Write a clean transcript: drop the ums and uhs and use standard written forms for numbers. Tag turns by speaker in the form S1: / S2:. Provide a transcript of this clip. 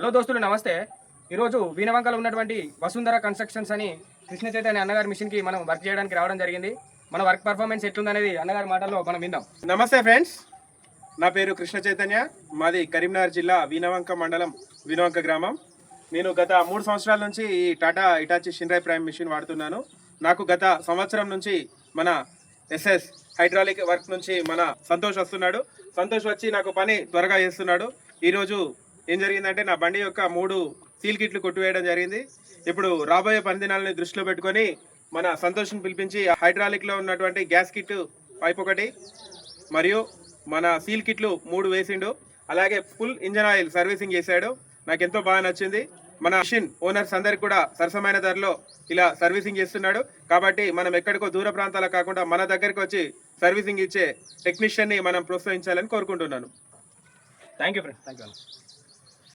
S1: Hello దోస్తులు నమస్తే. ఈరోజు వీణవంకలో ఉన్నటువంటి వసుంధర కన్స్ట్రక్షన్స్ అని కృష్ణ చైతన్య అన్నగారి మిషన్కి మనం వర్క్ చేయడానికి రావడం జరిగింది. మన వర్క్ పర్ఫార్మెన్స్ ఎట్లుందనేది అన్నగారి మాటల్లో మనం విందాం.
S2: నమస్తే ఫ్రెండ్స్, నా పేరు కృష్ణ చైతన్య. మాది కరీంనగర్ జిల్లా వీణవంక మండలం వీణవంక గ్రామం. నేను గత 3 సంవత్సరాల నుంచి ఈ టాటా ఇటాచి షిన్రాయ్ ప్రైమ్ మిషన్ వాడుతున్నాను. నాకు గత సంవత్సరం నుంచి మన ఎస్ఎస్ హైడ్రాలిక్ వర్క్ నుంచి మన సంతోష్ వస్తున్నాడు. సంతోష్ వచ్చి నాకు పని త్వరగా చేస్తున్నాడు. ఈరోజు ఏం జరిగిందంటే నా బండి యొక్క 3 సీల్ కిట్లు కొట్టివేయడం జరిగింది. ఇప్పుడు రాబోయే పని దినాలని దృష్టిలో పెట్టుకొని మన సంతోష్ని పిలిపించి హైడ్రాలిక్లో ఉన్నటువంటి గ్యాస్ కిట్ పైప్ ఒకటి మరియు మన సీల్ కిట్లు 3 వేసిండు. అలాగే ఫుల్ ఇంజన్ ఆయిల్ సర్వీసింగ్ చేశాడు. నాకు ఎంతో బాగా నచ్చింది. మన మిషన్ ఓనర్స్ అందరికి కూడా సరసమైన ధరలో ఇలా సర్వీసింగ్ చేస్తున్నాడు. కాబట్టి మనం ఎక్కడికో దూర ప్రాంతాలకు కాకుండా మన దగ్గరికి వచ్చి సర్వీసింగ్ ఇచ్చే టెక్నీషియన్ని మనం ప్రోత్సహించాలని కోరుకుంటున్నాను.
S1: Thank you friends. Thank you.